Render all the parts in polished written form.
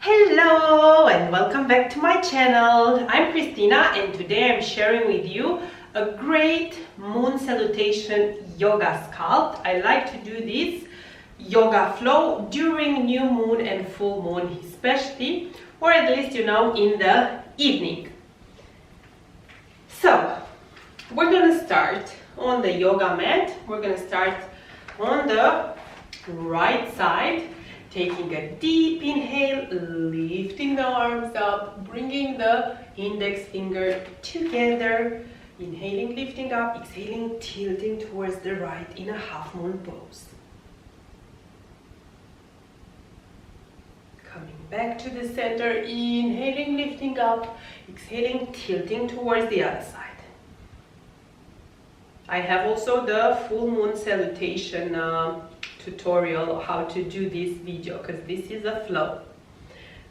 Hello and welcome back to my channel. I'm Christina and today I'm sharing with you a great moon salutation yoga sculpt. I like to do this yoga flow during new moon and full moon especially, or at least in the evening. So we're gonna start on the yoga mat. We're gonna start on the right side. Taking a deep inhale, lifting the arms up, bringing the index finger together. Inhaling, lifting up, exhaling, tilting towards the right in a half moon pose. Coming back to the center, inhaling, lifting up, exhaling, tilting towards the other side. I have also the full moon salutation tutorial how to do this video because this is a flow.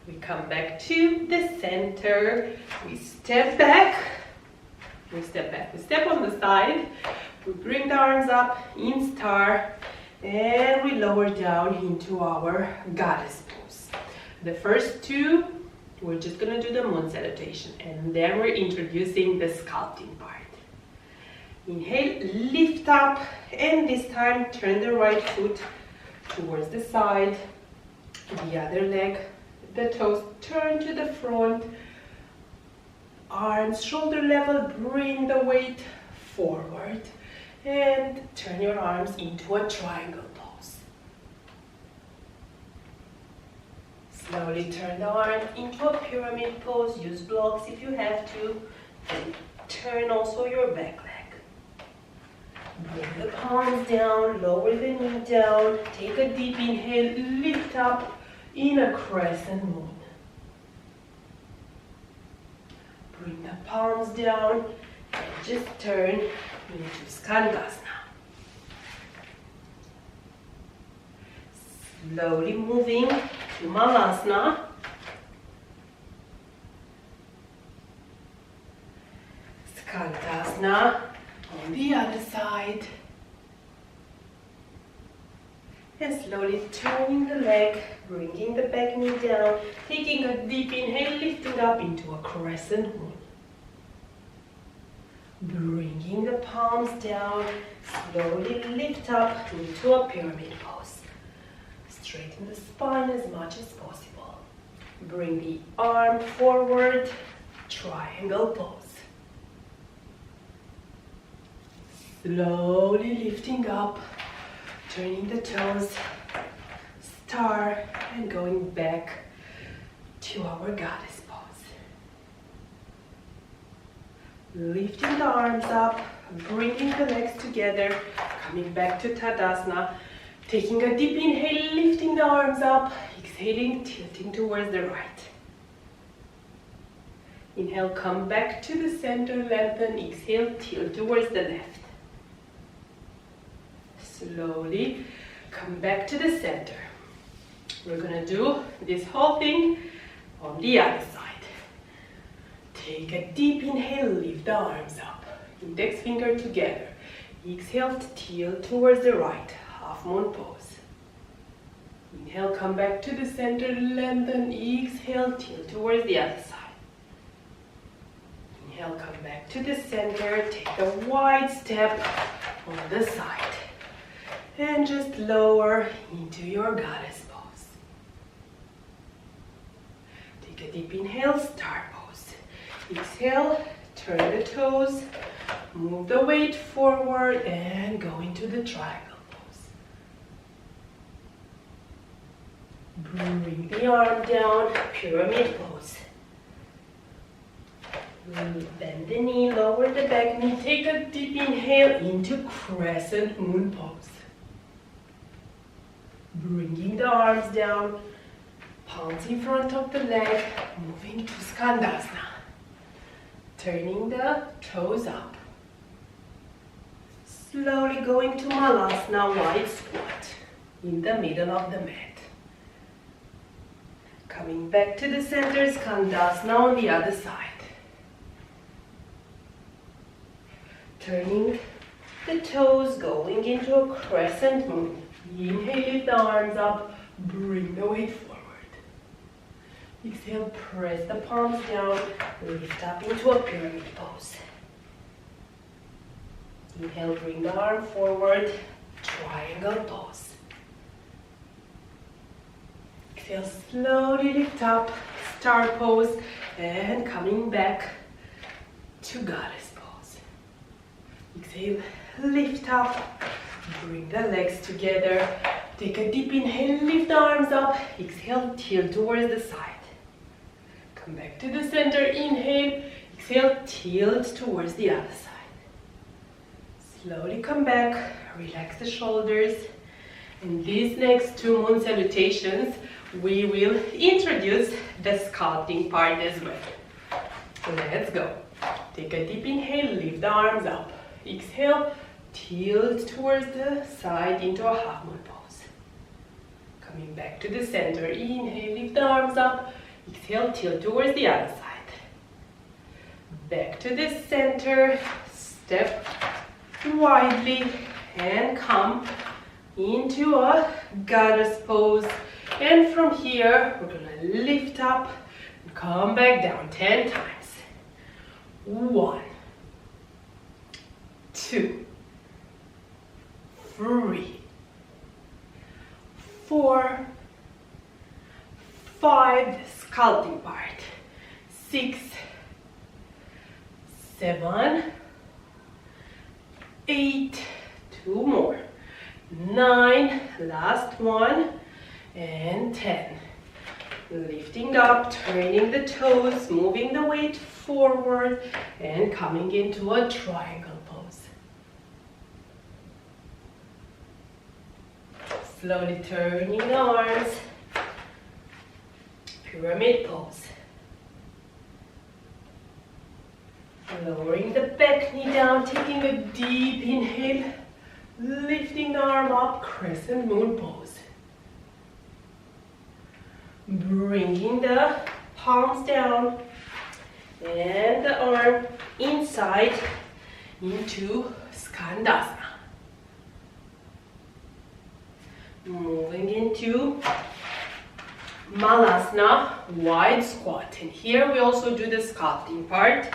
We come back to the center, we step back, we step on the side, we bring the arms up in star and we lower down into our goddess pose. The first two, we're just gonna do the moon salutation and then we're introducing the sculpting part. Inhale, lift up, and this time turn the right foot towards the side, the other leg, the toes turn to the front, arms shoulder level, bring the weight forward, and turn your arms into a triangle pose. Slowly turn the arm into a pyramid pose, use blocks if you have to, and turn also your back leg. Bring the palms down, lower the knee down, take a deep inhale, lift up in a crescent moon. Bring the palms down and just turn into Skandasana. Slowly moving to Malasana. Skandasana. On the other side, and slowly turning the leg, bringing the back knee down, taking a deep inhale, lifting up into a crescent moon. Bringing the palms down, slowly lift up into a pyramid pose. Straighten the spine as much as possible. Bring the arm forward, triangle pose. Slowly lifting up, turning the toes, star, and going back to our goddess pose. Lifting the arms up, bringing the legs together, coming back to Tadasana, taking a deep inhale, lifting the arms up, exhaling, tilting towards the right. Inhale, come back to the center, lengthen, exhale, tilt towards the left. Slowly come back to the center. We're gonna do this whole thing on the other side. Take a deep inhale, lift the arms up, index finger together. Exhale, tilt towards the right, half moon pose. Inhale, come back to the center, lengthen, exhale, tilt towards the other side. Inhale, come back to the center, take a wide step on the side. And just lower into your goddess pose. Take a deep inhale, star pose. Exhale, turn the toes, move the weight forward and go into the triangle pose. Bring the arm down, pyramid pose. Bend the knee, lower the back knee, take a deep inhale into crescent moon pose. Bringing the arms down, palms in front of the leg, moving to Skandasana. Turning the toes up. Slowly going to Malasana, wide squat, in the middle of the mat. Coming back to the center, Skandasana on the other side. Turning the toes, going into a crescent moon. Inhale, lift the arms up, bring the weight forward. Exhale, press the palms down, lift up into a pyramid pose. Inhale, bring the arm forward, triangle pose. Exhale, slowly lift up, star pose, and coming back to goddess pose. Exhale, lift up, bring the legs together. Take a deep inhale, lift the arms up. Exhale, tilt towards the side. Come back to the center, inhale. Exhale, tilt towards the other side. Slowly come back, relax the shoulders. In these next two moon salutations, we will introduce the sculpting part as well. Let's go. Take a deep inhale, lift the arms up. Exhale, tilt towards the side into a half moon pose. Coming back to the center, inhale, lift the arms up. Exhale, tilt towards the other side. Back to the center, step widely and come into a goddess pose. And from here, we're gonna lift up and come back down 10 times. 1, 2, 3, 4, 5, the sculpting part. 6, 7, 8, 2 more. 9, last one, and 10. Lifting up, turning the toes, moving the weight forward, and coming into a triangle pose. Slowly turning the arms, pyramid pose. Lowering the back knee down, taking a deep inhale, lifting the arm up, crescent moon pose. Bringing the palms down and the arm inside into Skandasana. Moving into Malasana, wide squat. And here we also do the sculpting part.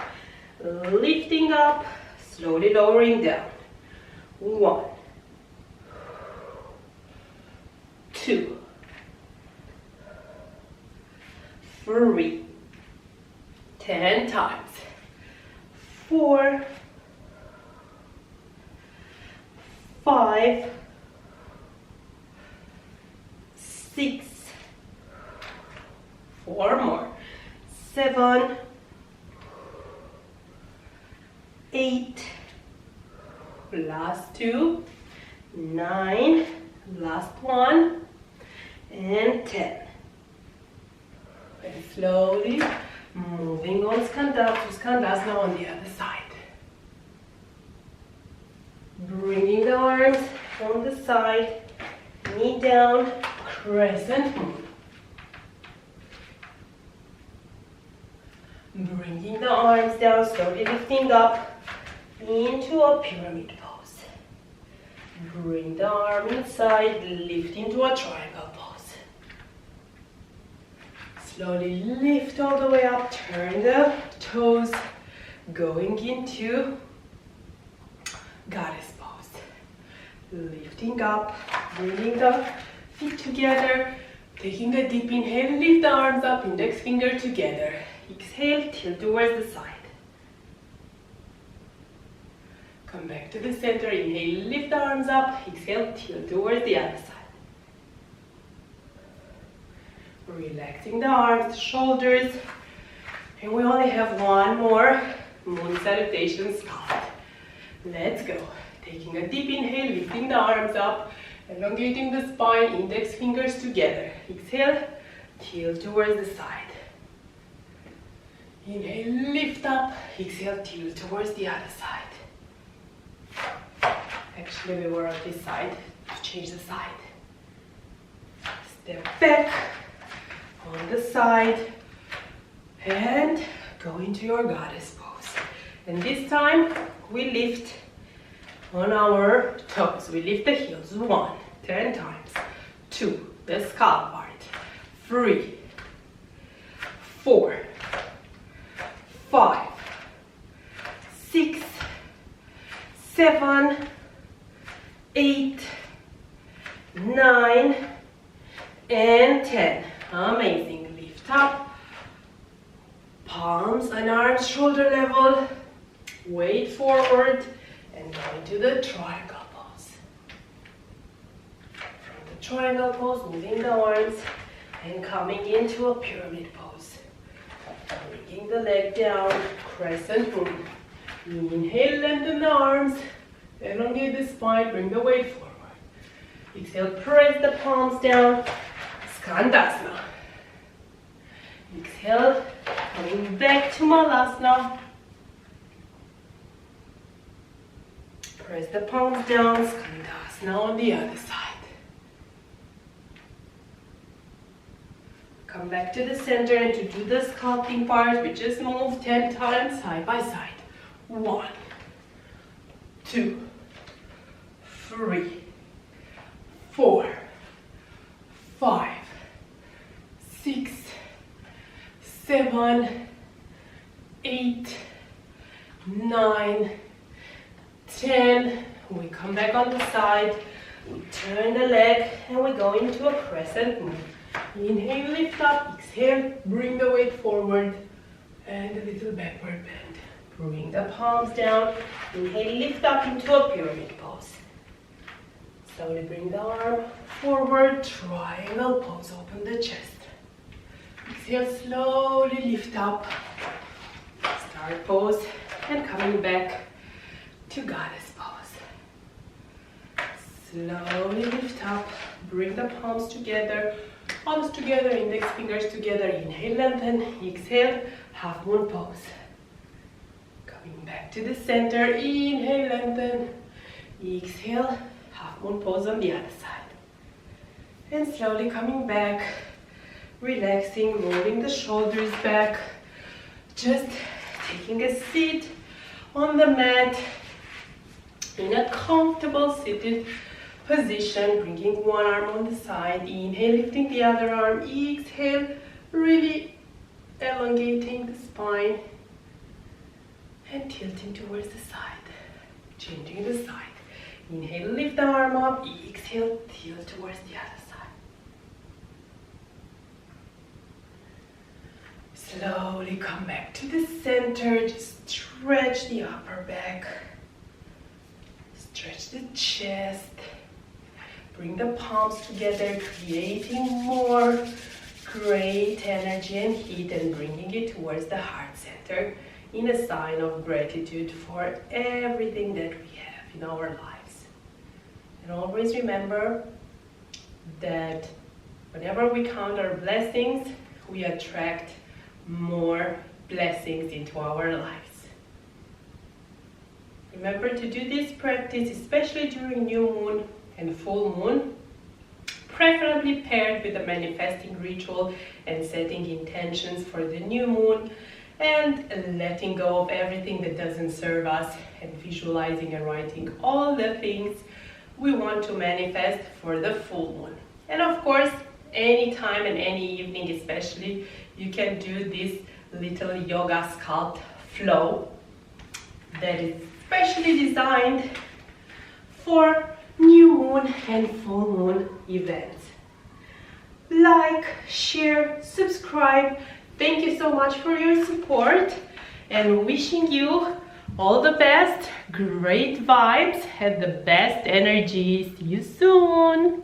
Lifting up, slowly lowering down. 1, 2, 3, 10 times. 4, 5, 6, 4 more. 7, 8, last 2, 9, last 1, and 10. And slowly moving on Skandasana on the other side. Bringing the arms on the side, knee down, crescent moon. Bringing the arms down, slowly lifting up into a pyramid pose. Bring the arm inside, lift into a triangle pose. Slowly lift all the way up, turn the toes, going into goddess pose. Lifting up, bringing the feet together, taking a deep inhale, lift the arms up, index finger together. Exhale, tilt towards the side. Come back to the center, inhale, lift the arms up, exhale, tilt towards the other side. Relaxing the arms, shoulders, and we only have one more moon salutation sculpt. Let's go. Taking a deep inhale, lifting the arms up, elongating the spine, index fingers together. Exhale, tilt towards the side. Inhale, lift up, exhale, tilt towards the other side. Actually, we were on this side, to change the side. Step back, on the side, and go into your goddess pose. And this time, we lift on our toes. We lift the heels. 1, 10 times. 2, the scalp part. 3, Amazing. Lift up. Palms and arms shoulder level. Weight forward and go into the triangle pose. From the triangle pose, moving the arms and coming into a pyramid pose. Bringing the leg down, crescent moon. Inhale, lengthen the arms, elongate the spine, bring the weight forward. Exhale, press the palms down, Skandasana. Exhale, coming back to Malasana. Press the palms down, Skandasana on the other side. Come back to the center, and to do the sculpting part, we just move 10 times side by side. 1, 2, 3, 4, 5, 6, 7, 8, 9, 10. We come back on the side, we turn the leg, and we go into a crescent moon. Inhale, lift up, exhale, bring the weight forward, and a little backward bend. Bring the palms down, inhale, lift up into a pyramid pose. Slowly bring the arm forward, triangle pose, open the chest. Exhale, slowly lift up, start pose, and coming back to goddess pose. Slowly lift up, bring the palms together, index fingers together, inhale, lengthen, exhale, half moon pose. Coming back to the center, inhale, lengthen, exhale, half moon pose on the other side. And slowly coming back, relaxing, rolling the shoulders back, just taking a seat on the mat in a comfortable seated position, bringing one arm on the side, inhale, lifting the other arm, exhale, really elongating the spine and tilting towards the side, changing the side. Inhale, lift the arm up, exhale, tilt towards the other side. Slowly come back to the center, just stretch the upper back, stretch the chest. Bring the palms together, creating more great energy and heat, and bringing it towards the heart center in a sign of gratitude for everything that we have in our lives. And always remember that whenever we count our blessings, we attract more blessings into our lives. Remember to do this practice, especially during new moon and full moon, preferably paired with a manifesting ritual and setting intentions for the new moon and letting go of everything that doesn't serve us, and visualizing and writing all the things we want to manifest for the full moon. And of course, anytime and any evening especially, you can do this little yoga sculpt flow that is specially designed for new moon and full moon events. Like, share, subscribe. Thank you so much for your support, and wishing you all the best, great vibes, and the best energy. See you soon.